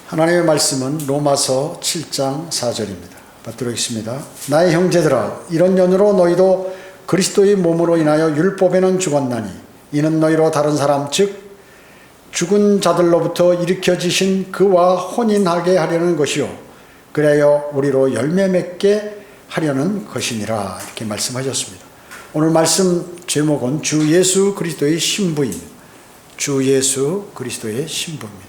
하나님의 말씀은 로마서 7장 4절입니다. 받도록 하겠습니다. 나의 형제들아, 이런 연유로 너희도 그리스도의 몸으로 인하여 율법에는 죽었나니 이는 너희로 다른 사람 즉 죽은 자들로부터 일으켜지신 그와 혼인하게 하려는 것이요 그래야 우리로 열매 맺게 하려는 것이니라. 이렇게 말씀하셨습니다. 오늘 말씀 제목은 주 예수 그리스도의 신부입니다. 주 예수 그리스도의 신부입니다.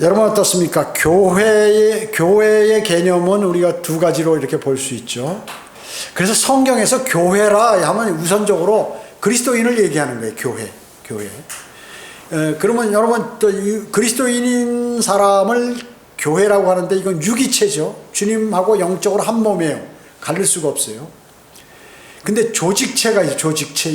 여러분 어떻습니까? 교회의 개념은 우리가 두 가지로 이렇게 볼 수 있죠. 그래서 성경에서 교회라 하면 우선적으로 그리스도인을 얘기하는 거예요. 교회. 그러면 여러분 또 그리스도인인 사람을 교회라고 하는데 이건 유기체죠. 주님하고 영적으로 한 몸이에요. 갈릴 수가 없어요. 근데 조직체가 있어요. 조직체.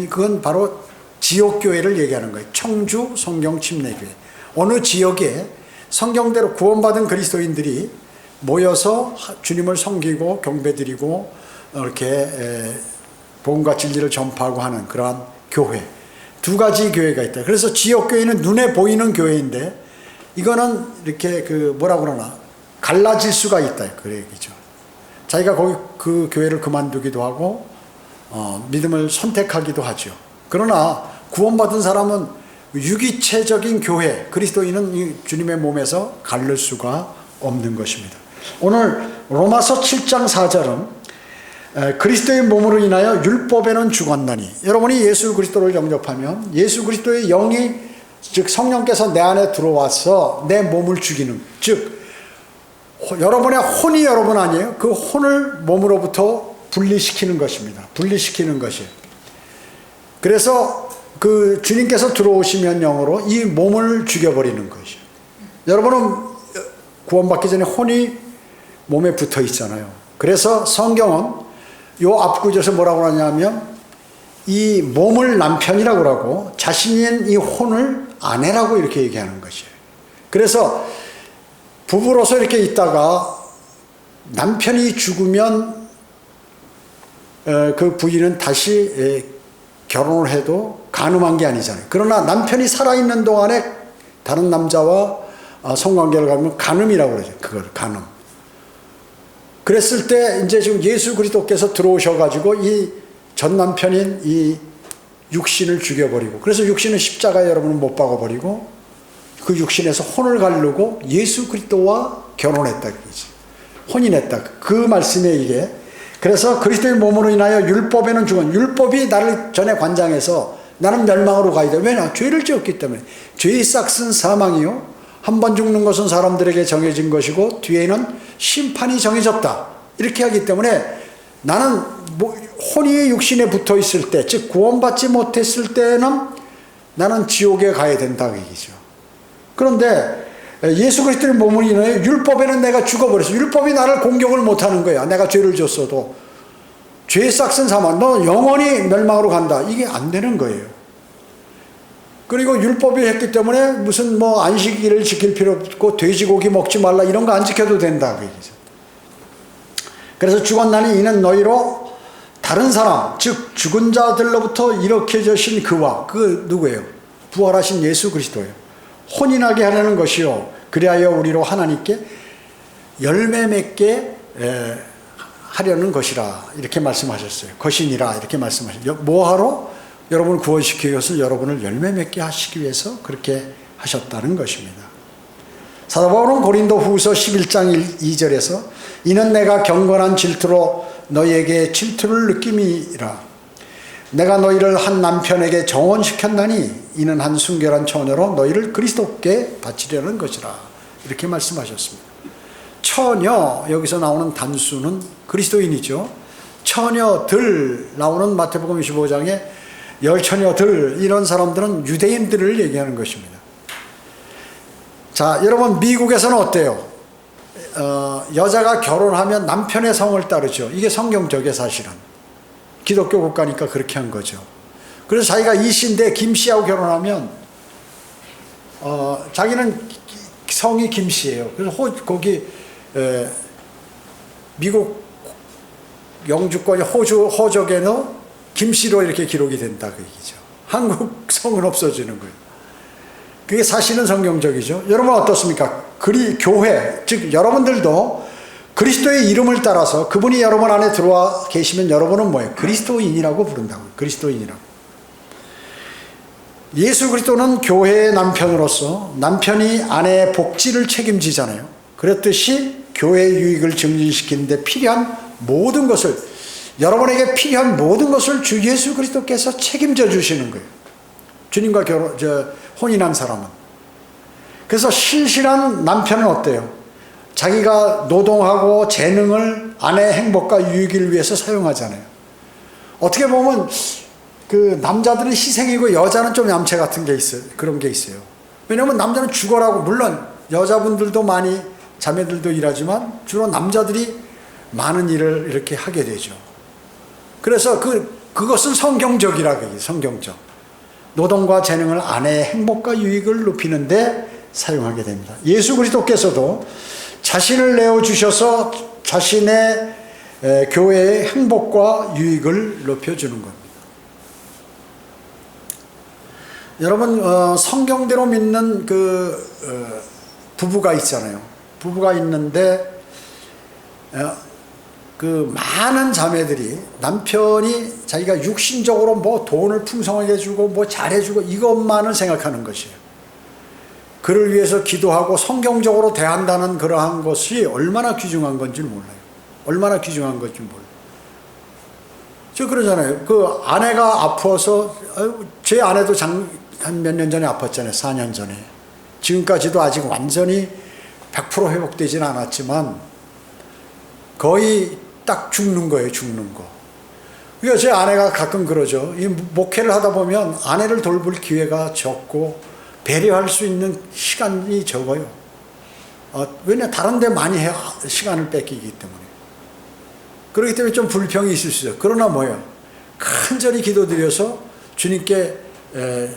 그건 바로 지역교회를 얘기하는 거예요. 청주 성경침례교회. 어느 지역에 성경대로 구원받은 그리스도인들이 모여서 주님을 섬기고 경배드리고 이렇게 복음과 진리를 전파하고 하는 그러한 교회. 두 가지 교회가 있다. 그래서 지역교회는 눈에 보이는 교회인데 이거는 이렇게 뭐라고 그러나 갈라질 수가 있다. 그 얘기죠. 자기가 거기 그 교회를 그만두기도 하고 믿음을 선택하기도 하죠. 그러나 구원받은 사람은 유기체적인 교회, 그리스도인은 주님의 몸에서 갈릴 수가 없는 것입니다. 오늘 로마서 7장 4절은 그리스도의 몸으로 인하여 율법에는 죽었나니, 여러분이 예수 그리스도를 영접하면 예수 그리스도의 영이 즉 성령께서 내 안에 들어와서 내 몸을 죽이는, 즉 여러분의 혼이 여러분 아니에요. 그 혼을 몸으로부터 분리시키는 것입니다. 분리시키는 것이에요. 그래서 그 주님께서 들어오시면 영으로 이 몸을 죽여버리는 것이에요. 여러분은 구원받기 전에 혼이 몸에 붙어 있잖아요. 그래서 성경은 요 앞구절에서 뭐라고 하냐면 이 몸을 남편이라고 하고 자신인 이 혼을 아내라고 이렇게 얘기하는 것이에요. 그래서 부부로서 이렇게 있다가 남편이 죽으면 그 부인은 다시 결혼을 해도 간음한 게 아니잖아요. 그러나 남편이 살아있는 동안에 다른 남자와 성관계를 가면 간음이라고 그러죠. 그걸 간음. 그랬을 때 이제 지금 예수 그리스도께서 들어오셔가지고 이 전 남편인 이 육신을 죽여버리고, 그래서 육신은 십자가에 여러분은 못 박아버리고 그 육신에서 혼을 가르고 예수 그리스도와 결혼했다. 그러지. 혼인했다. 그 말씀에 이게. 그래서 그리스도의 몸으로 인하여 율법에는 죽은, 율법이 나를 전에 관장해서 나는 멸망으로 가야 돼. 왜냐? 죄를 지었기 때문에. 죄의 싹은 사망이요 한 번 죽는 것은 사람들에게 정해진 것이고 뒤에는 심판이 정해졌다. 이렇게 하기 때문에 나는 혼이 육신에 붙어 있을 때, 즉 구원받지 못했을 때는 나는 지옥에 가야 된다. 그 얘기죠. 그런데 예수 그리스도의 몸을 인하여 율법에는 내가 죽어버렸어. 율법이 나를 공격을 못하는 거야. 내가 죄를 졌어도. 죄의 싹은 사망. 너 영원히 멸망으로 간다. 이게 안 되는 거예요. 그리고 율법이 했기 때문에 무슨 안식일을 지킬 필요 없고 돼지고기 먹지 말라 이런 거 안 지켜도 된다. 그 얘기죠. 그래서 죽었나니 이는 너희로 다른 사람, 즉 죽은 자들로부터 일으켜주신 그와, 그 누구예요? 부활하신 예수 그리스도예요. 혼인하게 하려는 것이요 그리하여 우리로 하나님께 열매 맺게 하려는 것이라. 이렇게 말씀하셨어요. 것이니라. 이렇게 말씀하셨어요. 뭐하러? 여러분을 구원시키기 위해서 여러분을 열매 맺게 하시기 위해서 그렇게 하셨다는 것입니다. 사도 바울은 고린도 후서 11장 2절에서 이는 내가 경건한 질투로 너희에게 질투를 느낌이라. 내가 너희를 한 남편에게 정혼시켰나니 이는 한 순결한 처녀로 너희를 그리스도께 바치려는 것이라. 이렇게 말씀하셨습니다. 처녀, 여기서 나오는 단수는 그리스도인이죠. 처녀들 나오는 마태복음 25장에 열처녀들, 이런 사람들은 유대인들을 얘기하는 것입니다. 자, 여러분 미국에서는 어때요? 여자가 결혼하면 남편의 성을 따르죠. 이게 성경적이에요. 사실은 기독교 국가니까 그렇게 한 거죠. 그래서 자기가 이씨인데 김씨하고 결혼하면 자기는 성이 김씨예요. 그래서 거기 미국 영주권이 허족에는 김씨로 이렇게 기록이 된다 그 얘기죠. 한국 성은 없어지는 거예요. 그게 사실은 성경적이죠. 여러분 어떻습니까? 교회, 즉 여러분들도 그리스도의 이름을 따라서 그분이 여러분 안에 들어와 계시면 여러분은 뭐예요? 그리스도인이라고 부른다고요. 그리스도인이라고. 예수 그리스도는 교회의 남편으로서 남편이 아내의 복지를 책임지잖아요. 그렇듯이 교회의 유익을 증진시키는 데 필요한 모든 것을, 여러분에게 필요한 모든 것을 주 예수 그리스도께서 책임져 주시는 거예요. 주님과 혼인한 사람은. 그래서 신실한 남편은 어때요? 자기가 노동하고 재능을 아내의 행복과 유익을 위해서 사용하잖아요. 어떻게 보면 그 남자들은 희생이고 여자는 좀 얌체 같은 게 있어요. 그런 게 있어요. 왜냐하면 남자는 죽어라고, 물론 여자분들도 많이, 자매들도 일하지만 주로 남자들이 많은 일을 이렇게 하게 되죠. 그래서 그것은 성경적이라고 해요. 성경적. 노동과 재능을 아내의 행복과 유익을 높이는데 사용하게 됩니다. 예수 그리스도께서도 자신을 내어주셔서 자신의 교회의 행복과 유익을 높여주는 겁니다. 여러분 성경대로 믿는 부부가 있잖아요. 부부가 있는데 그 많은 자매들이 남편이 자기가 육신적으로 뭐 돈을 풍성하게 주고 뭐 잘해주고 이것만을 생각하는 것이에요. 그를 위해서 기도하고 성경적으로 대한다는 그러한 것이 얼마나 귀중한 건지 몰라요. 얼마나 귀중한 건지 몰라요. 저 그러잖아요. 그 아내가 아파서, 제 아내도 한 몇 년 전에 아팠잖아요. 4년 전에. 지금까지도 아직 완전히 100% 회복되지는 않았지만 거의 딱 죽는 거예요. 죽는 거. 그러니까 제 아내가 가끔 그러죠. 이 목회를 하다 보면 아내를 돌볼 기회가 적고 배려할 수 있는 시간이 적어요. 왜냐 다른 데 많이 시간을 뺏기기 때문에. 그렇기 때문에 좀 불평이 있을 수 있어요. 그러나 뭐예요? 간절히 기도드려서 주님께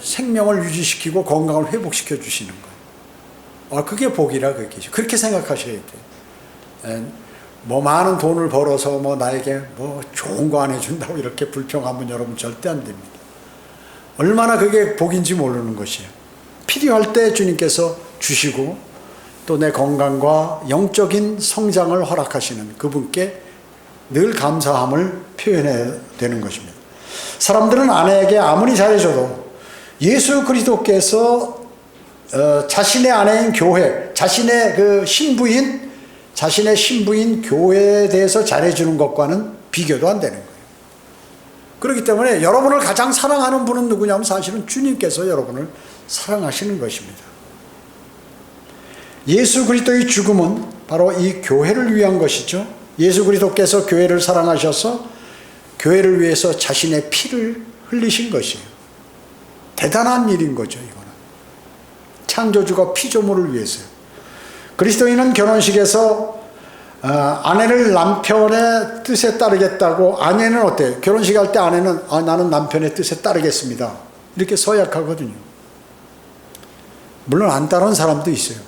생명을 유지시키고 건강을 회복시켜 주시는 거예요. 그게 복이라 그렇게 생각하셔야 돼요. 뭐 많은 돈을 벌어서 뭐 나에게 뭐 좋은 거 안 해준다고 이렇게 불평하면 여러분 절대 안 됩니다. 얼마나 그게 복인지 모르는 것이에요. 필요할 때 주님께서 주시고 또 내 건강과 영적인 성장을 허락하시는 그분께 늘 감사함을 표현해야 되는 것입니다. 사람들은 아내에게 아무리 잘해줘도 예수 그리스도께서 자신의 아내인 교회, 자신의 신부인 교회에 대해서 잘해주는 것과는 비교도 안 되는 거예요. 그렇기 때문에 여러분을 가장 사랑하는 분은 누구냐면 사실은 주님께서 여러분을 사랑하시는 것입니다. 예수 그리스도의 죽음은 바로 이 교회를 위한 것이죠. 예수 그리스도께서 교회를 사랑하셔서 교회를 위해서 자신의 피를 흘리신 것이에요. 대단한 일인 거죠. 이거는 창조주가 피조물을 위해서요. 그리스도인은 결혼식에서 아내를 남편의 뜻에 따르겠다고, 아내는 어때요? 결혼식 할 때 아내는 나는 남편의 뜻에 따르겠습니다 이렇게 서약하거든요. 물론 안 따르는 사람도 있어요.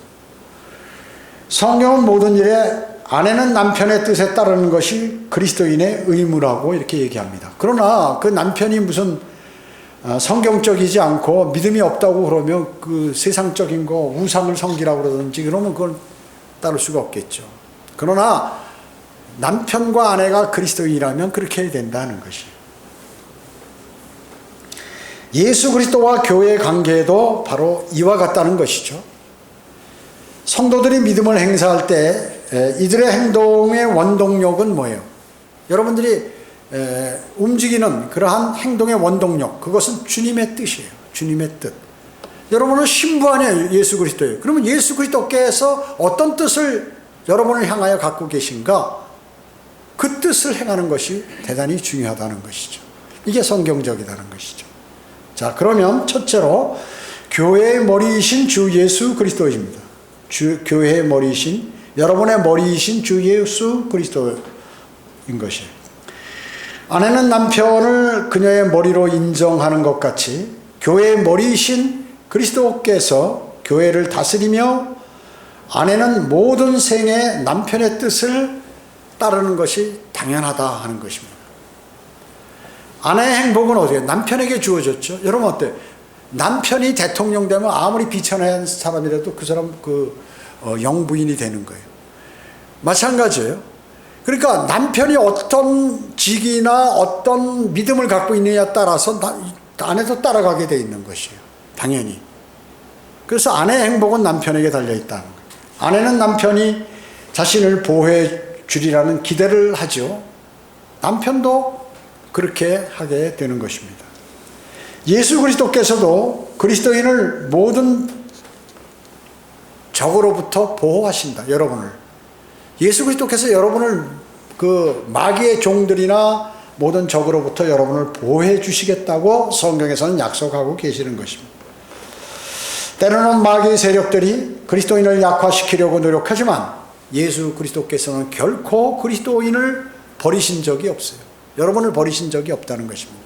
성경은 모든 일에 아내는 남편의 뜻에 따르는 것이 그리스도인의 의무라고 이렇게 얘기합니다. 그러나 그 남편이 무슨 성경적이지 않고 믿음이 없다고 그러면 그 세상적인 거 우상을 섬기라고 그러든지 그러면 그건 따를 수가 없겠죠. 그러나 남편과 아내가 그리스도인이라면 그렇게 해야 된다는 것이에요. 예수 그리스도와 교회의 관계도 바로 이와 같다는 것이죠. 성도들이 믿음을 행사할 때 이들의 행동의 원동력은 뭐예요? 여러분들이 움직이는 그러한 행동의 원동력, 그것은 주님의 뜻이에요. 주님의 뜻. 여러분은 신부 아니에요. 예수 그리스도예요. 그러면 예수 그리스도께서 어떤 뜻을 여러분을 향하여 갖고 계신가? 그 뜻을 행하는 것이 대단히 중요하다는 것이죠. 이게 성경적이라는 것이죠. 자, 그러면 첫째로 교회의 머리이신 주 예수 그리스도입니다. 교회의 머리이신, 여러분의 머리이신 주 예수 그리스도인 것이에요. 아내는 남편을 그녀의 머리로 인정하는 것 같이 교회의 머리이신 그리스도께서 교회를 다스리며 아내는 모든 생에 남편의 뜻을 따르는 것이 당연하다 하는 것입니다. 아내의 행복은 어디에? 남편에게 주어졌죠. 여러분 어때요? 남편이 대통령 되면 아무리 비천한 사람이라도 그 사람 영부인이 되는 거예요. 마찬가지예요. 그러니까 남편이 어떤 직이나 어떤 믿음을 갖고 있느냐에 따라서 아내도 따라가게 돼 있는 것이에요. 당연히. 그래서 아내의 행복은 남편에게 달려있다는 거예요. 아내는 남편이 자신을 보호해 주리라는 기대를 하죠. 남편도 그렇게 하게 되는 것입니다. 예수 그리스도께서도 그리스도인을 모든 적으로부터 보호하신다. 여러분을. 예수 그리스도께서 여러분을 그 마귀의 종들이나 모든 적으로부터 여러분을 보호해 주시겠다고 성경에서는 약속하고 계시는 것입니다. 때로는 마귀의 세력들이 그리스도인을 약화시키려고 노력하지만 예수 그리스도께서는 결코 그리스도인을 버리신 적이 없어요. 여러분을 버리신 적이 없다는 것입니다.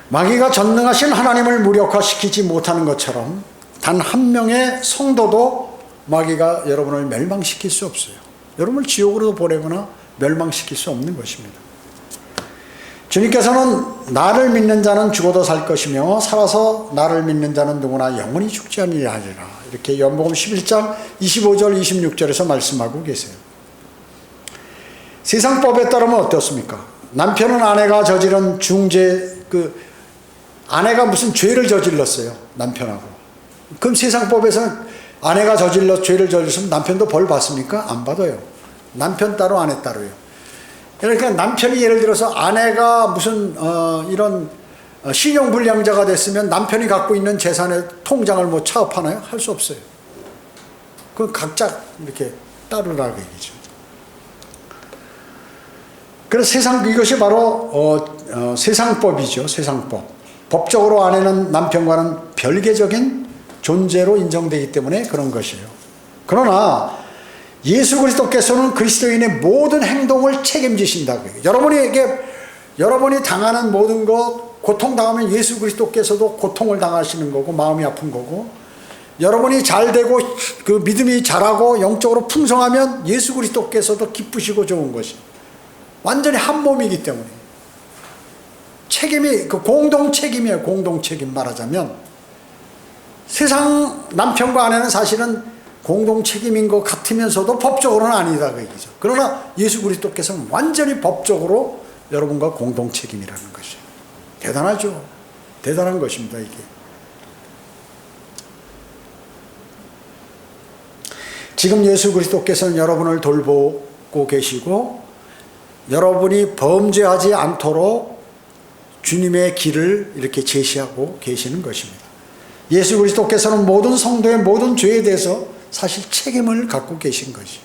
마귀가 전능하신 하나님을 무력화시키지 못하는 것처럼 단 한 명의 성도도 마귀가 여러분을 멸망시킬 수 없어요. 여러분을 지옥으로 보내거나 멸망시킬 수 없는 것입니다. 주님께서는 나를 믿는 자는 죽어도 살 것이며 살아서 나를 믿는 자는 누구나 영원히 죽지 아니하리라. 이렇게 요한복음 11장 25절 26절에서 말씀하고 계세요. 세상법에 따르면 어떻습니까? 남편은 아내가 저지른 중죄, 아내가 무슨 죄를 저질렀어요. 남편하고. 그럼 세상법에서는 아내가 죄를 저질렀으면 남편도 벌 받습니까? 안 받아요. 남편 따로 아내 따로요. 그러니까 남편이 예를 들어서 아내가 무슨 이런 신용불량자가 됐으면 남편이 갖고 있는 재산의 통장을 뭐 차업하나요? 할 수 없어요. 그건 각자 이렇게 따르라고 얘기죠. 그래서 이것이 바로 세상법이죠. 세상법. 법적으로 아내는 남편과는 별개적인 존재로 인정되기 때문에 그런 것이에요. 그러나 예수 그리스도께서는 그리스도인의 모든 행동을 책임지신다고요. 여러분이 당하는 모든 것, 고통당하면 예수 그리스도께서도 고통을 당하시는 거고 마음이 아픈 거고, 여러분이 잘되고 그 믿음이 자라고 영적으로 풍성하면 예수 그리스도께서도 기쁘시고 좋은 것이 완전히 한 몸이기 때문에 책임이 공동 책임이에요. 공동 책임 말하자면 세상 남편과 아내는 사실은 공동 책임인 것 같으면서도 법적으로는 아니다 그 얘기죠. 그러나 예수 그리스도께서는 완전히 법적으로 여러분과 공동 책임이라는 것이 대단하죠. 대단한 것입니다. 이게 지금 예수 그리스도께서는 여러분을 돌보고 계시고 여러분이 범죄하지 않도록 주님의 길을 이렇게 제시하고 계시는 것입니다. 예수 그리스도께서는 모든 성도의 모든 죄에 대해서 사실 책임을 갖고 계신 것이죠.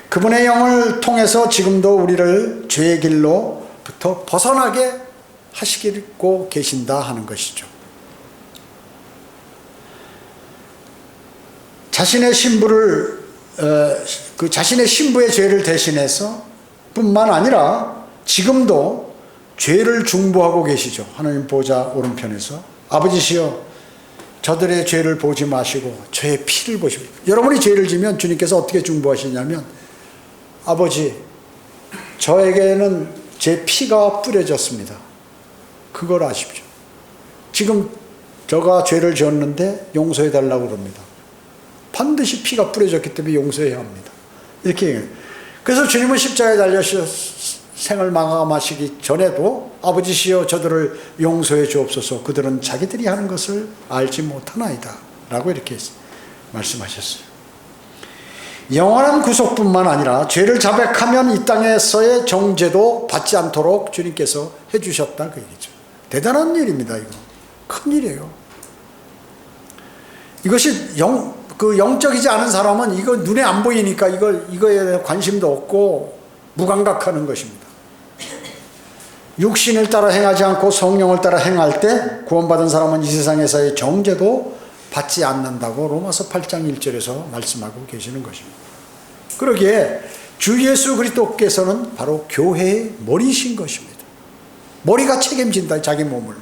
그분의 영을 통해서 지금도 우리를 죄의 길로부터 벗어나게 하시고 계신다 하는 것이죠. 자신의 신부의 죄를 대신해서 뿐만 아니라 지금도 죄를 중보하고 계시죠. 하나님 보좌 오른편에서 아버지시여 저들의 죄를 보지 마시고 저의 피를 보시고, 여러분이 죄를 지면 주님께서 어떻게 중보하시냐면 아버지 저에게는 제 피가 뿌려졌습니다. 그걸 아십시오. 지금 저가 죄를 지었는데 용서해 달라고 그럽니다. 반드시 피가 뿌려졌기 때문에 용서해야 합니다. 이렇게 얘기해요. 그래서 주님은 십자가에 달려서 생을 마감하시기 전에도 아버지시여 저들을 용서해 주옵소서 그들은 자기들이 하는 것을 알지 못하나이다 라고 이렇게 말씀하셨어요. 영원한 구속뿐만 아니라 죄를 자백하면 이 땅에서의 정죄도 받지 않도록 주님께서 해주셨다 그 얘기죠. 대단한 일입니다. 이거 큰일이에요. 이것이 영적이지 않은 사람은 이거 눈에 안 보이니까 이거에 대해 관심도 없고 무감각하는 것입니다. 육신을 따라 행하지 않고 성령을 따라 행할 때 구원받은 사람은 이 세상에서의 정죄도 받지 않는다고 로마서 8장 1절에서 말씀하고 계시는 것입니다. 그러기에 주 예수 그리스도께서는 바로 교회의 머리이신 것입니다. 머리가 책임진다 자기 몸을.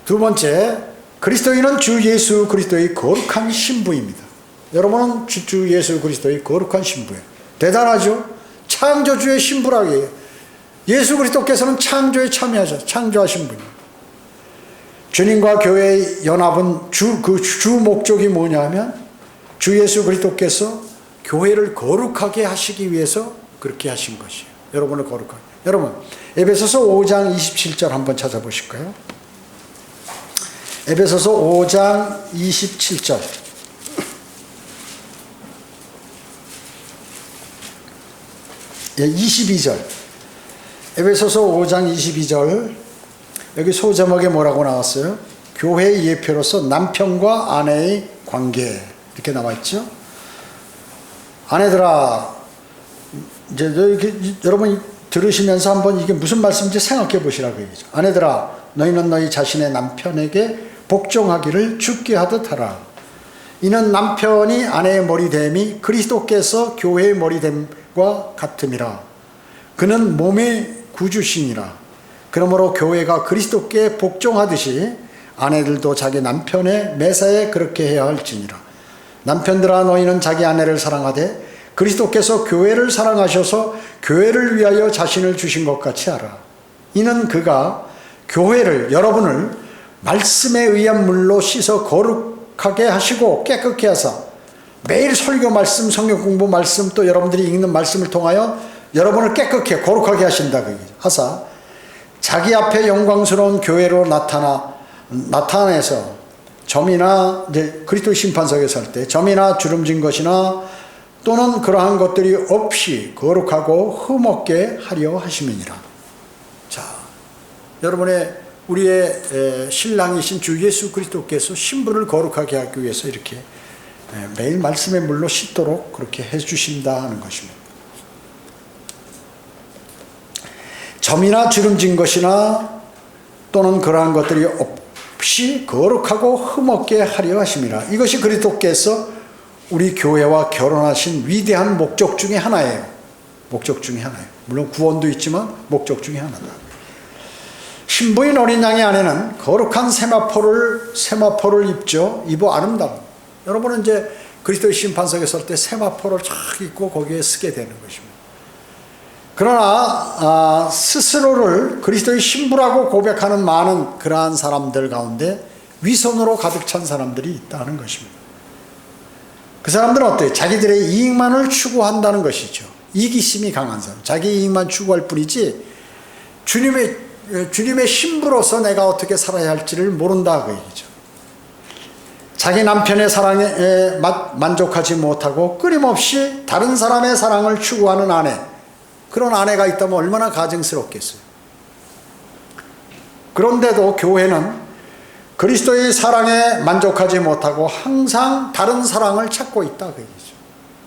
두 번째, 그리스도인은 주 예수 그리스도의 거룩한 신부입니다. 여러분은 주 예수 그리스도의 거룩한 신부예요. 대단하죠? 창조주의 신부라고 해요. 예수 그리스도께서는 창조에 참여하셨어요. 창조하신 분이에요. 주님과 교회의 연합은 주 목적이 뭐냐면 주 예수 그리스도께서 교회를 거룩하게 하시기 위해서 그렇게 하신 것이에요. 여러분을 거룩하게. 여러분 에베소서 5장 27절 한번 찾아보실까요? 에베소서 5장 27절. 예, 22절. 에베소서 5장 22절. 여기 소제목에 뭐라고 나왔어요? 교회의 예표로서 남편과 아내의 관계. 이렇게 나와 있죠? 아내들아, 이제 여러분 들으시면서 한번 이게 무슨 말씀인지 생각해 보시라고 얘기죠. 아내들아, 너희는 너희 자신의 남편에게 복종하기를 죽게 하듯 하라. 이는 남편이 아내의 머리됨이 그리스도께서 교회의 머리됨과 같음이라. 그는 몸의 구주시니라. 그러므로 교회가 그리스도께 복종하듯이 아내들도 자기 남편의 매사에 그렇게 해야 할지니라. 남편들아, 너희는 자기 아내를 사랑하되 그리스도께서 교회를 사랑하셔서 교회를 위하여 자신을 주신 것 같이 하라. 이는 그가 교회를, 여러분을 말씀에 의한 물로 씻어 거룩하게 하시고 깨끗게 하사 매일 설교 말씀, 성경 공부 말씀, 또 여러분들이 읽는 말씀을 통하여 여러분을 깨끗게 거룩하게 하신다 하사 자기 앞에 영광스러운 교회로 나타내서 점이나 이제 그리스도 심판석에 설 때 점이나 주름진 것이나 또는 그러한 것들이 없이 거룩하고 흠없게 하려 하심이니라. 자, 우리의 신랑이신 주 예수 그리스도께서 신부를 거룩하게 하기 위해서 이렇게 매일 말씀의 물로 씻도록 그렇게 해주신다 하는 것입니다. 점이나 주름진 것이나 또는 그러한 것들이 없이 거룩하고 흠없게 하려 하심이라. 이것이 그리스도께서 우리 교회와 결혼하신 위대한 목적 중에 하나예요. 목적 중에 하나예요. 물론 구원도 있지만 목적 중에 하나다. 신부인 어린 양의 아내는 거룩한 세마포를 입어 아름다운. 여러분은 이제 그리스도의 심판석에 설 때 세마포를 쫙 입고 거기에 쓰게 되는 것입니다. 그러나 스스로를 그리스도의 신부라고 고백하는 많은 그러한 사람들 가운데 위선으로 가득 찬 사람들이 있다는 것입니다. 그 사람들은 어때요? 자기들의 이익만을 추구한다는 것이죠. 이기심이 강한 사람, 자기 이익만 추구할 뿐이지 주님의 신부로서 내가 어떻게 살아야 할지를 모른다 그 얘기죠. 자기 남편의 사랑에 만족하지 못하고 끊임없이 다른 사람의 사랑을 추구하는 아내, 그런 아내가 있다면 얼마나 가증스럽겠어요. 그런데도 교회는 그리스도의 사랑에 만족하지 못하고 항상 다른 사랑을 찾고 있다 그 얘기죠.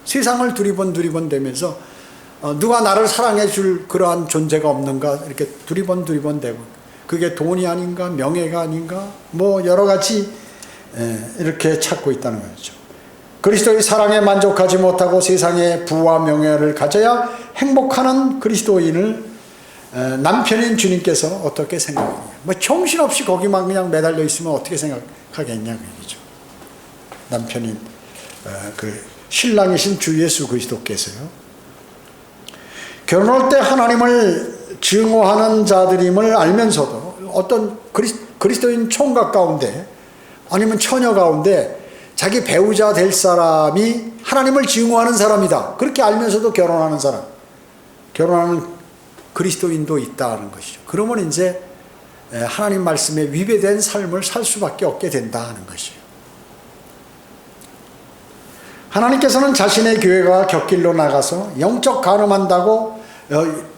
세상을 두리번되면서 누가 나를 사랑해 줄 그러한 존재가 없는가 이렇게 두리번되고, 그게 돈이 아닌가 명예가 아닌가 뭐 여러 가지 이렇게 찾고 있다는 거죠. 그리스도의 사랑에 만족하지 못하고 세상의 부와 명예를 가져야 행복하는 그리스도인을 남편인 주님께서 어떻게 생각하냐. 뭐 정신없이 거기만 그냥 매달려 있으면 어떻게 생각하겠냐 그 얘기죠. 남편인 그 신랑이신 주 예수 그리스도께서요. 결혼할 때 하나님을 증오하는 자들임을 알면서도 어떤 그리스도인 총각 가운데 아니면 처녀 가운데 자기 배우자 될 사람이 하나님을 증오하는 사람이다, 그렇게 알면서도 결혼하는 그리스도인도 있다는 것이죠. 그러면 이제 하나님 말씀에 위배된 삶을 살 수밖에 없게 된다는 것이에요. 하나님께서는 자신의 교회가 곁길로 나가서 영적 간음한다고,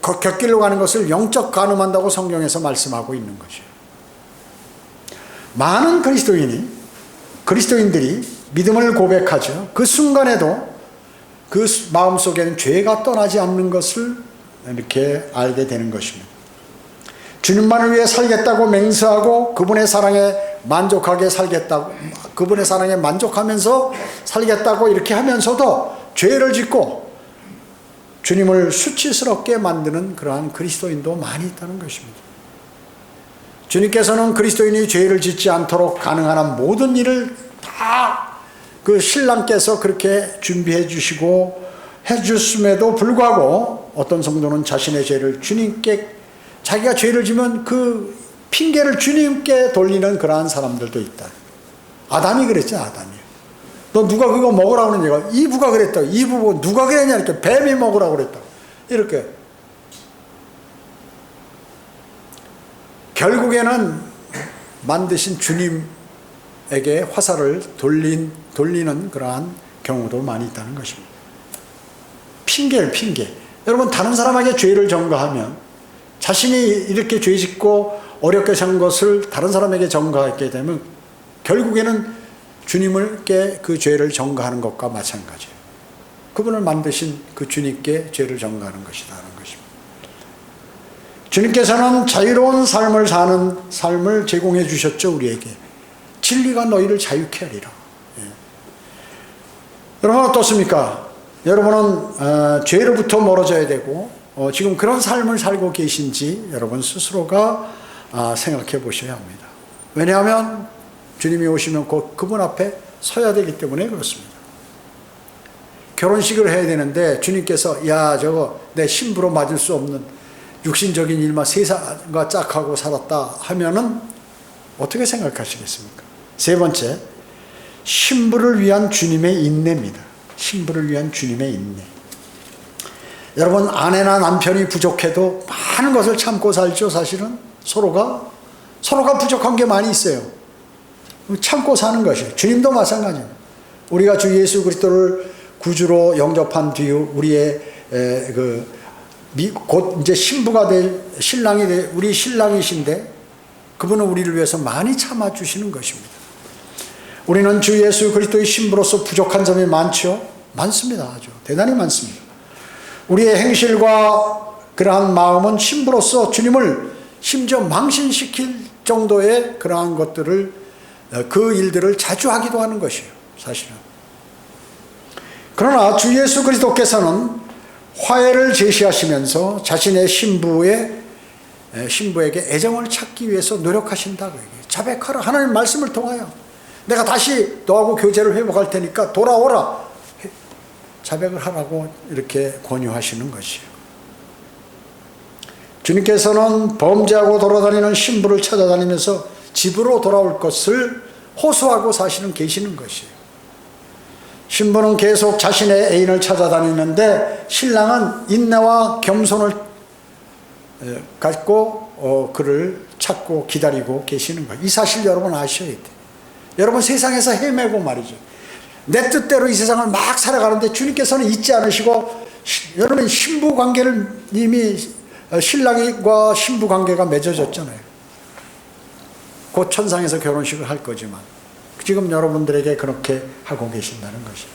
곁길로 가는 것을 영적 간음한다고 성경에서 말씀하고 있는 것이에요. 많은 그리스도인들이 믿음을 고백하죠. 그 순간에도 그 마음속에는 죄가 떠나지 않는 것을 이렇게 알게 되는 것입니다. 주님만을 위해 살겠다고 맹세하고 그분의 사랑에 만족하면서 살겠다고 이렇게 하면서도 죄를 짓고 주님을 수치스럽게 만드는 그러한 그리스도인도 많이 있다는 것입니다. 주님께서는 그리스도인이 죄를 짓지 않도록 가능한 한 모든 일을 다 그 신랑께서 그렇게 준비해 주시고 해줬음에도 불구하고 어떤 성도는 자신의 죄를 주님께 자기가 죄를 지면 그 핑계를 주님께 돌리는 그러한 사람들도 있다. 아담이 그랬죠, 아담이. 너 누가 그거 먹으라고 그러냐? 이브가 그랬다. 이브 누가 그랬냐? 이렇게 뱀이 먹으라고 그랬다. 이렇게. 결국에는 만드신 주님에게 화살을 돌리는 그러한 경우도 많이 있다는 것입니다. 핑계. 여러분, 다른 사람에게 죄를 전가하면 자신이 이렇게 죄 짓고 어렵게 산 것을 다른 사람에게 전가하게 되면 결국에는 주님께 그 죄를 전가하는 것과 마찬가지예요. 그분을 만드신 그 주님께 죄를 전가하는 것이라는 것입니다. 주님께서는 자유로운 삶을 사는 삶을 제공해 주셨죠, 우리에게. 진리가 너희를 자유케 하리라. 예. 여러분 어떻습니까? 여러분은 죄로부터 멀어져야 되고 지금 그런 삶을 살고 계신지 여러분 스스로가 생각해 보셔야 합니다. 왜냐하면 주님이 오시면 곧 그분 앞에 서야 되기 때문에 그렇습니다. 결혼식을 해야 되는데 주님께서 야 저거 내 신부로 맞을 수 없는 육신적인 일만 세상과 짝하고 살았다 하면은 어떻게 생각하시겠습니까? 세 번째, 신부를 위한 주님의 인내입니다. 신부를 위한 주님의 인내. 여러분, 아내나 남편이 부족해도 많은 것을 참고 살죠. 사실은 서로가 부족한 게 많이 있어요. 참고 사는 것이에요. 주님도 마찬가지입니다. 우리가 주 예수 그리스도를 구주로 영접한 뒤에 우리의 곧 이제 신부가 될 신랑이 될 우리 신랑이신데 그분은 우리를 위해서 많이 참아주시는 것입니다. 우리는 주 예수 그리스도의 신부로서 부족한 점이 많죠. 많습니다. 아주 대단히 많습니다. 우리의 행실과 그러한 마음은 신부로서 주님을 심지어 망신시킬 정도의 그러한 것들을 그 일들을 자주 하기도 하는 것이에요. 사실은. 그러나 주 예수 그리스도께서는 화해를 제시하시면서 자신의 신부에게 애정을 찾기 위해서 노력하신다고 얘기해요. 자백하라. 하나님 말씀을 통하여 내가 다시 너하고 교제를 회복할 테니까 돌아오라. 자백을 하라고 이렇게 권유하시는 것이에요. 주님께서는 범죄하고 돌아다니는 신부를 찾아다니면서 집으로 돌아올 것을 호소하고 사실은 계시는 것이에요. 신부는 계속 자신의 애인을 찾아다니는데 신랑은 인내와 겸손을 갖고 그를 찾고 기다리고 계시는 거예요. 이 사실 여러분 아셔야 돼요. 여러분 세상에서 헤매고 말이죠. 내 뜻대로 이 세상을 막 살아가는데 주님께서는 잊지 않으시고 여러분 신부 관계를 이미 신랑과 신부 관계가 맺어졌잖아요. 곧 천상에서 결혼식을 할 거지만 지금 여러분들에게 그렇게 하고 계신다는 것이에요.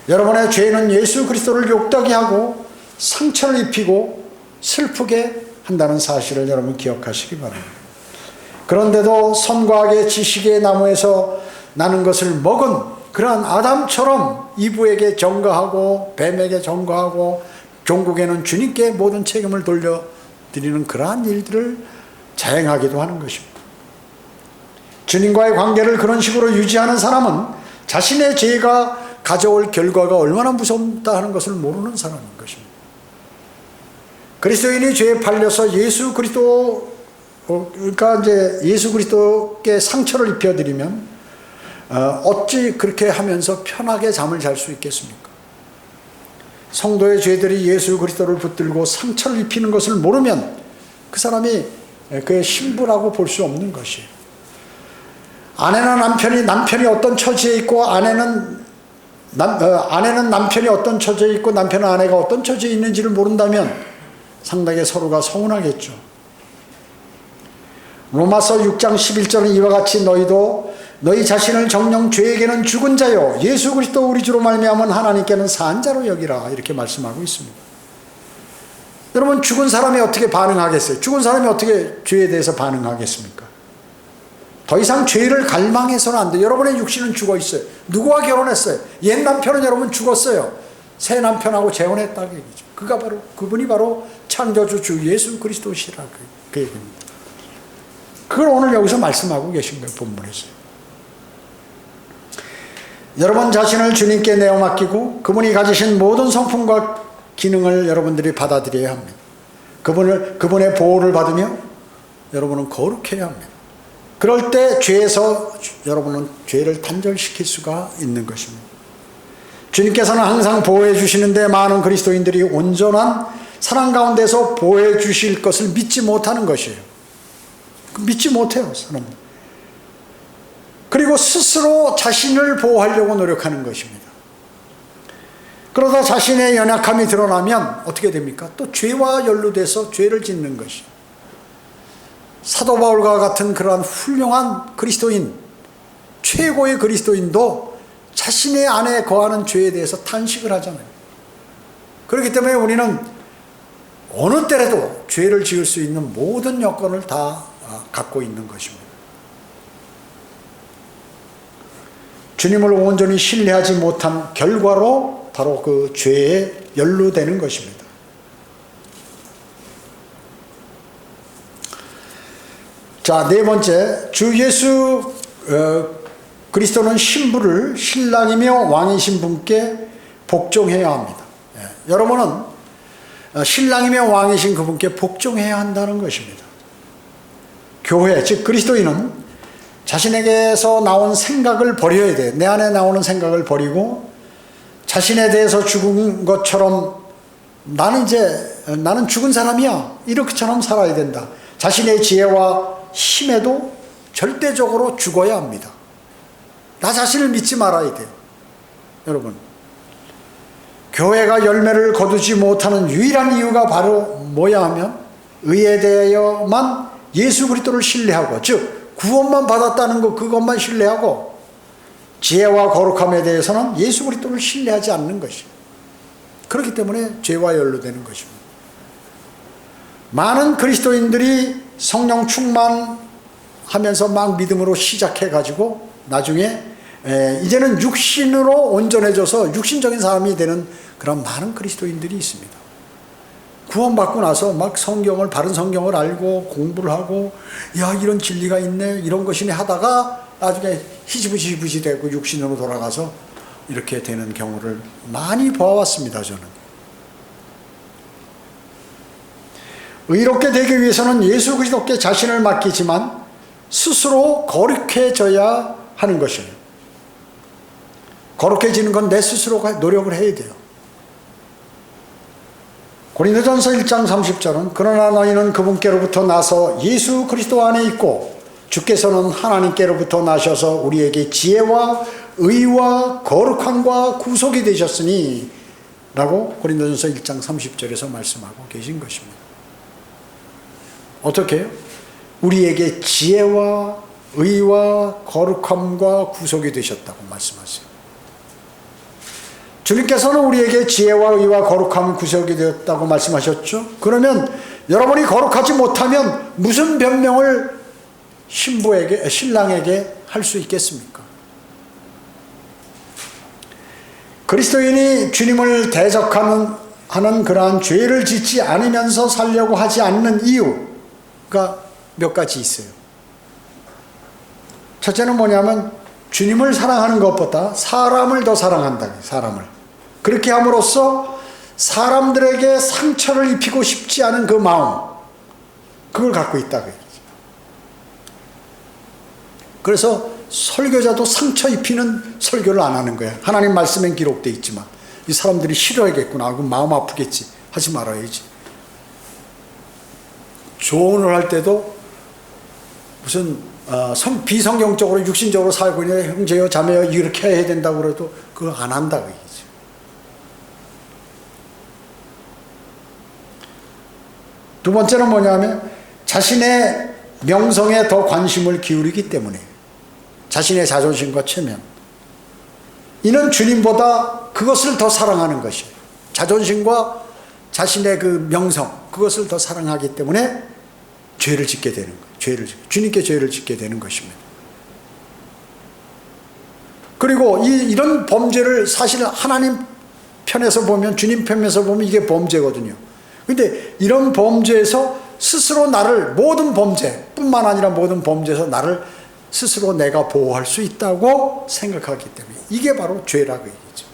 여러분의 죄는 예수 그리스도를 욕되게 하고 상처를 입히고 슬프게 한다는 사실을 여러분 기억하시기 바랍니다. 그런데도 선과 악의 지식의 나무에서 나는 것을 먹은 그러한 아담처럼 이브에게 전가하고 뱀에게 전가하고 종국에는 주님께 모든 책임을 돌려드리는 그러한 일들을 자행하기도 하는 것입니다. 주님과의 관계를 그런 식으로 유지하는 사람은 자신의 죄가 가져올 결과가 얼마나 무섭다 하는 것을 모르는 사람인 것입니다. 그리스도인이 죄에 팔려서 예수 그리스도께 상처를 입혀드리면 어찌 그렇게 하면서 편하게 잠을 잘 수 있겠습니까? 성도의 죄들이 예수 그리스도를 붙들고 상처를 입히는 것을 모르면 그 사람이 그의 신부라고 볼 수 없는 것이에요. 아내나 남편이 어떤 처지에 있고 아내는 남편이 어떤 처지에 있고 남편은 아내가 어떤 처지에 있는지를 모른다면 상당히 서로가 서운하겠죠. 로마서 6장 11절은 이와 같이 너희도 너희 자신을 정녕 죄에게는 죽은 자요 예수 그리스도 우리 주로 말미암은 하나님께는 산 자로 여기라 이렇게 말씀하고 있습니다. 여러분 죽은 사람이 어떻게 반응하겠어요? 죽은 사람이 어떻게 죄에 대해서 반응하겠습니까? 더 이상 죄를 갈망해서는 안 돼요. 여러분의 육신은 죽어 있어요. 누구와 결혼했어요? 옛 남편은 여러분 죽었어요. 새 남편하고 재혼했다고 얘기죠. 그분이 바로 창조주 주 예수 그리스도시라 그 얘기입니다. 그걸 오늘 여기서 말씀하고 계신 거예요. 본문에서. 여러분 자신을 주님께 내어 맡기고 그분이 가지신 모든 성품과 기능을 여러분들이 받아들여야 합니다. 그분의 보호를 받으며 여러분은 거룩해야 합니다. 그럴 때 죄에서 여러분은 죄를 단절시킬 수가 있는 것입니다. 주님께서는 항상 보호해 주시는데 많은 그리스도인들이 온전한 사랑 가운데서 보호해 주실 것을 믿지 못하는 것이에요. 믿지 못해요, 사람은. 그리고 스스로 자신을 보호하려고 노력하는 것입니다. 그러다 자신의 연약함이 드러나면 어떻게 됩니까? 또 죄와 연루돼서 죄를 짓는 것이에요. 사도 바울과 같은 그러한 훌륭한 그리스도인, 최고의 그리스도인도 자신의 안에 거하는 죄에 대해서 탄식을 하잖아요. 그렇기 때문에 우리는 어느 때라도 죄를 지을 수 있는 모든 여건을 다 갖고 있는 것입니다. 주님을 온전히 신뢰하지 못한 결과로 바로 그 죄에 연루되는 것입니다. 자, 네 번째, 주 예수 그리스도는 신부를 신랑이며 왕이신 분께 복종해야 합니다. 여러분은 신랑이며 왕이신 그분께 복종해야 한다는 것입니다. 교회, 즉 그리스도인은 자신에게서 나온 생각을 버려야 돼요. 내 안에 나오는 생각을 버리고 자신에 대해서 죽은 것처럼 나는 죽은 사람이야, 이렇게처럼 살아야 된다. 자신의 지혜와 힘에도 절대적으로 죽어야 합니다. 나 자신을 믿지 말아야 돼요. 여러분, 교회가 열매를 거두지 못하는 유일한 이유가 바로 뭐야 하면 의에 대하여만 예수 그리스도를 신뢰하고, 즉 구원만 받았다는 것, 그것만 신뢰하고 지혜와 거룩함에 대해서는 예수 그리스도를 신뢰하지 않는 것이에요. 그렇기 때문에 죄와 연루되는 것입니다. 많은 그리스도인들이 성령 충만하면서 막 믿음으로 시작해가지고 나중에 이제는 육신으로 온전해져서 육신적인 사람이 되는 그런 많은 그리스도인들이 있습니다. 구원받고 나서 막 성경을, 바른 성경을 알고 공부를 하고, 야, 이런 진리가 있네, 이런 것이네 하다가 나중에 희지부지 되고 육신으로 돌아가서 이렇게 되는 경우를 많이 보아왔습니다, 저는. 의롭게 되기 위해서는 예수 그리스도께 자신을 맡기지만 스스로 거룩해져야 하는 것이에요. 거룩해지는 건 내 스스로가 노력을 해야 돼요. 고린도전서 1장 30절은 그러나 너희는 그분께로부터 나서 예수 그리스도 안에 있고 주께서는 하나님께로부터 나셔서 우리에게 지혜와 의와 거룩함과 구속이 되셨으니 라고 고린도전서 1장 30절에서 말씀하고 계신 것입니다. 어떻게 해요? 우리에게 지혜와 의와 거룩함과 구속이 되셨다고 말씀하세요. 주님께서는 우리에게 지혜와 의와 거룩함 구속이 되었다고 말씀하셨죠. 그러면 여러분이 거룩하지 못하면 무슨 변명을 신랑에게 할 수 있겠습니까? 그리스도인이 주님을 대적하는 그러한 죄를 짓지 않으면서 살려고 하지 않는 이유가 몇 가지 있어요. 첫째는 뭐냐면 주님을 사랑하는 것보다 사람을 더 사랑한다. 사람을. 그렇게 함으로써 사람들에게 상처를 입히고 싶지 않은 그 마음, 그걸 갖고 있다고 얘기죠. 그래서 설교자도 상처 입히는 설교를 안 하는 거야. 하나님 말씀엔 기록되어 있지만 이 사람들이 싫어하겠구나, 그럼 마음 아프겠지, 하지 말아야지. 조언을 할 때도 무슨 비성경적으로 육신적으로 살고 있는 형제여 자매여 이렇게 해야 된다고 그래도 그걸 안 한다고 얘기죠. 두 번째는 뭐냐면 자신의 명성에 더 관심을 기울이기 때문에, 자신의 자존심과 체면, 이는 주님보다 그것을 더 사랑하는 것이에요. 자존심과 자신의 그 명성, 그것을 더 사랑하기 때문에 죄를 짓게 되는 거예요. 주님께 죄를 짓게 되는 것입니다. 그리고 이런 범죄를 사실 하나님 편에서 보면, 주님 편에서 보면 이게 범죄거든요. 근데 이런 범죄에서 스스로 나를, 모든 범죄 뿐만 아니라 모든 범죄에서 나를 스스로 내가 보호할 수 있다고 생각하기 때문에 이게 바로 죄라고 얘기죠.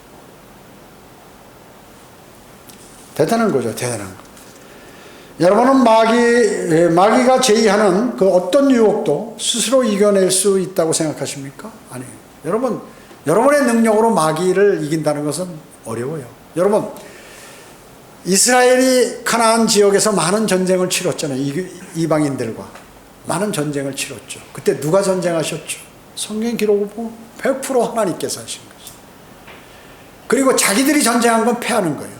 대단한 거죠. 대단한 거. 여러분은 마귀가 제의하는 그 어떤 유혹도 스스로 이겨낼 수 있다고 생각하십니까? 아니에요. 여러분의 능력으로 마귀를 이긴다는 것은 어려워요. 여러분, 이스라엘이 가나안 지역에서 많은 전쟁을 치렀잖아요. 이방인들과 많은 전쟁을 치렀죠. 그때 누가 전쟁하셨죠? 성경 기록을 보면 100% 하나님께서 하신 거죠. 그리고 자기들이 전쟁한 건 패하는 거예요.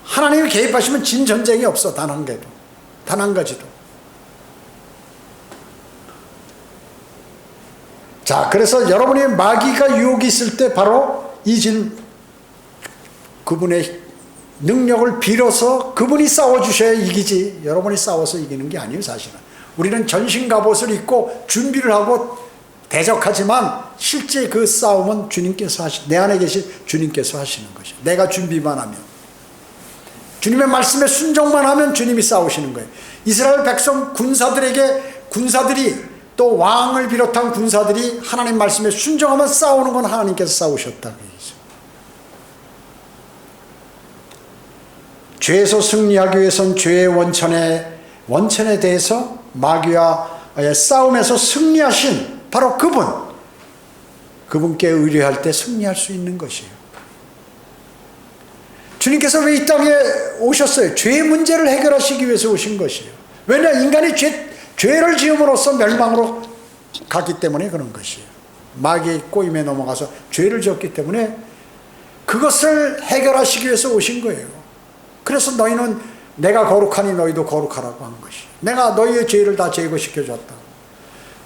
하나님이 개입하시면 진 전쟁이 없어. 단 한 개도, 단 한 가지도. 자, 그래서 여러분이 마귀가 유혹이 있을 때 바로 그분의 능력을 빌어서 그분이 싸워주셔야 이기지, 여러분이 싸워서 이기는 게 아니에요. 사실은 우리는 전신갑옷을 입고 준비를 하고 대적하지만 실제 그 싸움은 내 안에 계신 주님께서 하시는 것이에요. 내가 준비만 하면, 주님의 말씀에 순종만 하면 주님이 싸우시는 거예요. 이스라엘 백성 군사들이 또 왕을 비롯한 군사들이 하나님 말씀에 순종하면 싸우는 건 하나님께서 싸우셨다고 얘기죠. 죄에서 승리하기 위해서는 죄의 원천에 대해서 마귀와의 싸움에서 승리하신 바로 그분께 의뢰할 때 승리할 수 있는 것이에요. 주님께서 왜 이 땅에 오셨어요? 죄의 문제를 해결하시기 위해서 오신 것이에요. 왜냐, 인간이 죄를 지음으로써 멸망으로 가기 때문에 그런 것이에요. 마귀의 꼬임에 넘어가서 죄를 지었기 때문에 그것을 해결하시기 위해서 오신 거예요. 그래서 너희는 내가 거룩하니 너희도 거룩하라고 한 것이에요. 내가 너희의 죄를 다 제거시켜줬다.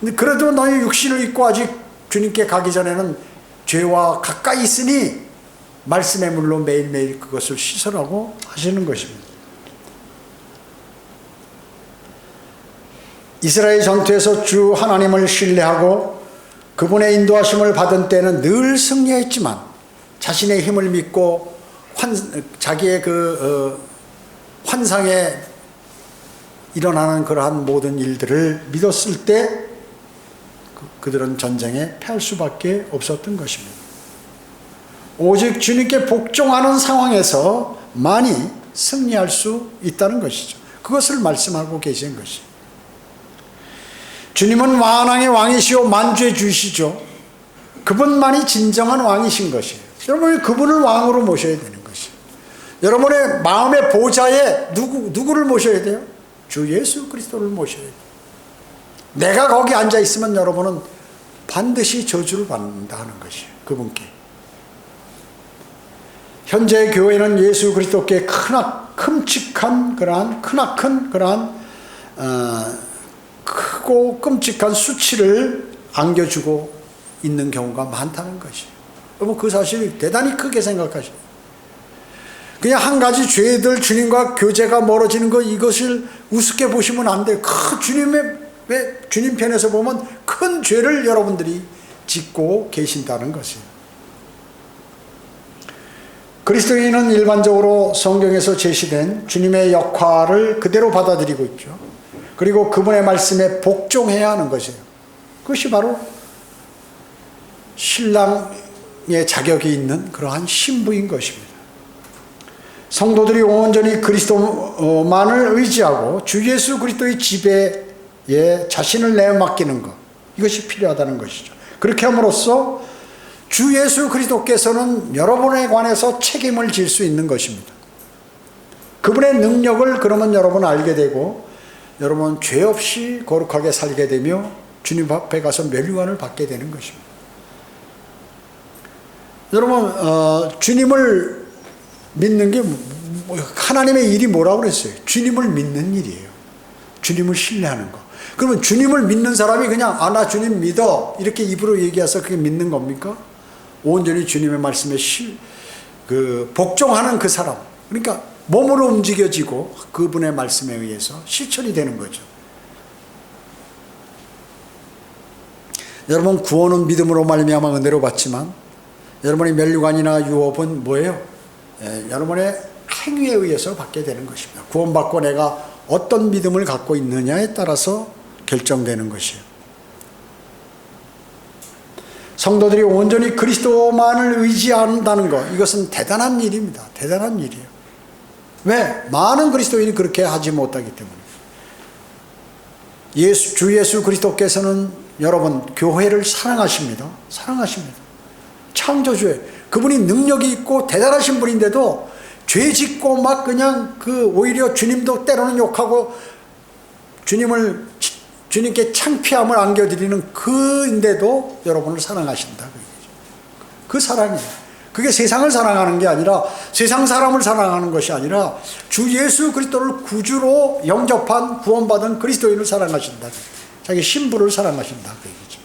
근데 그래도 너희 육신을 입고 아직 주님께 가기 전에는 죄와 가까이 있으니 말씀의 물로 매일매일 그것을 씻으라고 하시는 것입니다. 이스라엘 전투에서 주 하나님을 신뢰하고 그분의 인도하심을 받은 때는 늘 승리했지만 자신의 힘을 믿고 자기의 환상에 일어나는 그러한 모든 일들을 믿었을 때 그들은 전쟁에 패할 수밖에 없었던 것입니다. 오직 주님께 복종하는 상황에서 많이 승리할 수 있다는 것이죠. 그것을 말씀하고 계신 것이죠. 주님은 만왕의 왕이시오 만주의 주시죠. 그분만이 진정한 왕이신 것이에요. 여러분이 그분을 왕으로 모셔야 되는 것이에요. 여러분의 마음의 보좌에 누구를 모셔야 돼요? 주 예수 그리스도를 모셔야 돼요. 내가 거기 앉아 있으면 여러분은 반드시 저주를 받는다 하는 것이에요. 그분께. 현재 교회는 예수 그리스도께 크나큰 그러한 크고 끔찍한 수치를 안겨주고 있는 경우가 많다는 것이에요. 여러분, 그 사실을 대단히 크게 생각하셔요. 그냥 한 가지 죄들 주님과 교제가 멀어지는 것, 이것을 우습게 보시면 안 돼요. 주님 편에서 보면 큰 죄를 여러분들이 짓고 계신다는 것이에요. 그리스도인은 일반적으로 성경에서 제시된 주님의 역할을 그대로 받아들이고 있죠. 그리고 그분의 말씀에 복종해야 하는 것이에요. 그것이 바로 신랑의 자격이 있는 그러한 신부인 것입니다. 성도들이 온전히 그리스도만을 의지하고 주 예수 그리스도의 지배에 자신을 내맡기는 것, 이것이 필요하다는 것이죠. 그렇게 함으로써 주 예수 그리스도께서는 여러분에 관해서 책임을 질 수 있는 것입니다. 그분의 능력을 그러면 여러분 알게 되고 여러분 죄 없이 거룩하게 살게 되며 주님 앞에 가서 멸류관을 받게 되는 것입니다. 여러분, 주님을 믿는 게 하나님의 일이 뭐라고 그랬어요? 주님을 믿는 일이에요. 주님을 신뢰하는 거. 그러면 주님을 믿는 사람이 그냥 나 주님 믿어 이렇게 입으로 얘기해서 그게 믿는 겁니까? 온전히 주님의 말씀에 복종하는 그 사람, 그러니까 몸으로 움직여지고 그분의 말씀에 의해서 실천이 되는 거죠. 여러분, 구원은 믿음으로 말미암아 은혜로 받지만 여러분의 멸류관이나 유업은 뭐예요? 여러분의 행위에 의해서 받게 되는 것입니다. 구원받고 내가 어떤 믿음을 갖고 있느냐에 따라서 결정되는 것이에요. 성도들이 온전히 그리스도만을 의지한다는 것, 이것은 대단한 일입니다. 대단한 일이에요. 왜? 많은 그리스도인이 그렇게 하지 못하기 때문에. 주 예수 그리스도께서는 여러분 교회를 사랑하십니다. 사랑하십니다. 창조주에 그분이 능력이 있고 대단하신 분인데도 죄 짓고 막 그냥 오히려 주님도 때로는 욕하고 주님께 창피함을 안겨드리는 그인데도 여러분을 사랑하신다. 그 사랑이에요. 그게 세상을 사랑하는 게 아니라 세상 사람을 사랑하는 것이 아니라 주 예수 그리스도를 구주로 영접한 구원받은 그리스도인을 사랑하신다. 자기 신부를 사랑하신다. 그 얘기죠.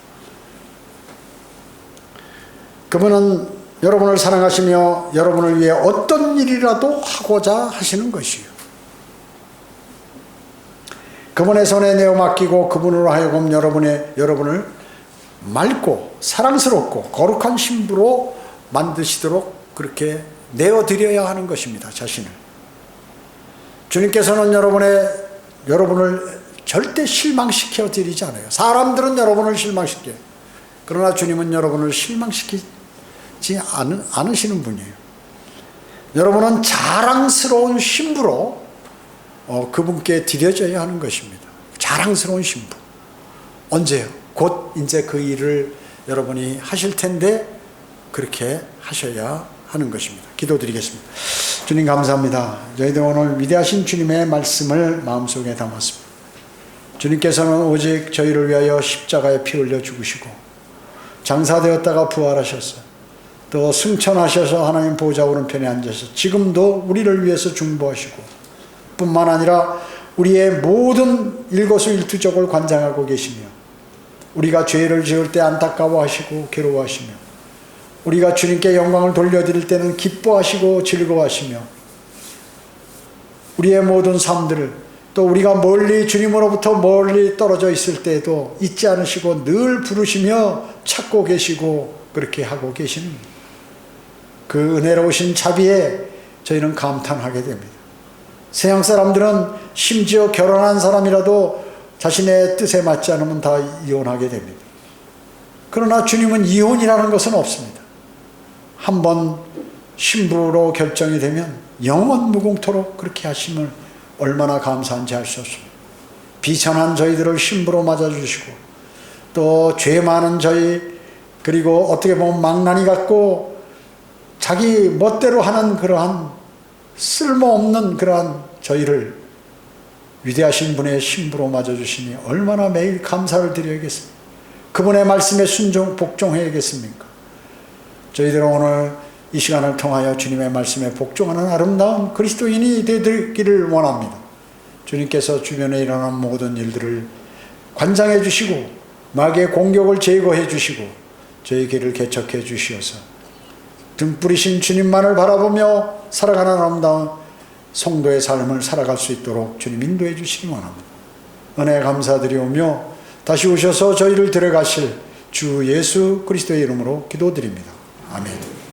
그분은 여러분을 사랑하시며 여러분을 위해 어떤 일이라도 하고자 하시는 것이요. 그분의 손에 내어 맡기고 그분으로 하여금 여러분을 맑고 사랑스럽고 거룩한 신부로 만드시도록 그렇게 내어드려야 하는 것입니다. 자신을. 주님께서는 여러분을 절대 실망시켜 드리지 않아요. 사람들은 여러분을 실망시켜요. 그러나 주님은 여러분을 실망시키지 않으시는 분이에요. 여러분은 자랑스러운 신부로 그분께 드려져야 하는 것입니다. 자랑스러운 신부. 언제요? 곧 이제 그 일을 여러분이 하실 텐데 그렇게 하셔야 하는 것입니다. 기도드리겠습니다. 주님 감사합니다. 저희들 오늘 위대하신 주님의 말씀을 마음속에 담았습니다. 주님께서는 오직 저희를 위하여 십자가에 피 흘려 죽으시고 장사되었다가 부활하셔서 또 승천하셔서 하나님 보좌 오른편에 앉아서 지금도 우리를 위해서 중보하시고 뿐만 아니라 우리의 모든 일거수일투족을 관장하고 계시며 우리가 죄를 지을 때 안타까워하시고 괴로워하시며 우리가 주님께 영광을 돌려드릴 때는 기뻐하시고 즐거워하시며 우리의 모든 삶들을 또 우리가 주님으로부터 멀리 떨어져 있을 때에도 잊지 않으시고 늘 부르시며 찾고 계시고 그렇게 하고 계시는 그 은혜로우신 자비에 저희는 감탄하게 됩니다. 세상 사람들은 심지어 결혼한 사람이라도 자신의 뜻에 맞지 않으면 다 이혼하게 됩니다. 그러나 주님은 이혼이라는 것은 없습니다. 한번 신부로 결정이 되면 영원 무궁토록 그렇게 하심을 얼마나 감사한지 알 수 없습니다. 비천한 저희들을 신부로 맞아주시고 또 죄 많은 저희 그리고 어떻게 보면 망나니 같고 자기 멋대로 하는 그러한 쓸모없는 그러한 저희를 위대하신 분의 신부로 맞아주시니 얼마나 매일 감사를 드려야겠습니까? 그분의 말씀에 복종해야겠습니까? 저희들은 오늘 이 시간을 통하여 주님의 말씀에 복종하는 아름다운 그리스도인이 되기를 원합니다. 주님께서 주변에 일어나는 모든 일들을 관장해 주시고 마귀의 공격을 제거해 주시고 저희 길을 개척해 주시어서 등불이신 주님만을 바라보며 살아가는 아름다운 성도의 삶을 살아갈 수 있도록 주님 인도해 주시기 원합니다. 은혜 감사드리오며 다시 오셔서 저희를 데려가실 주 예수 그리스도의 이름으로 기도드립니다. 아멘.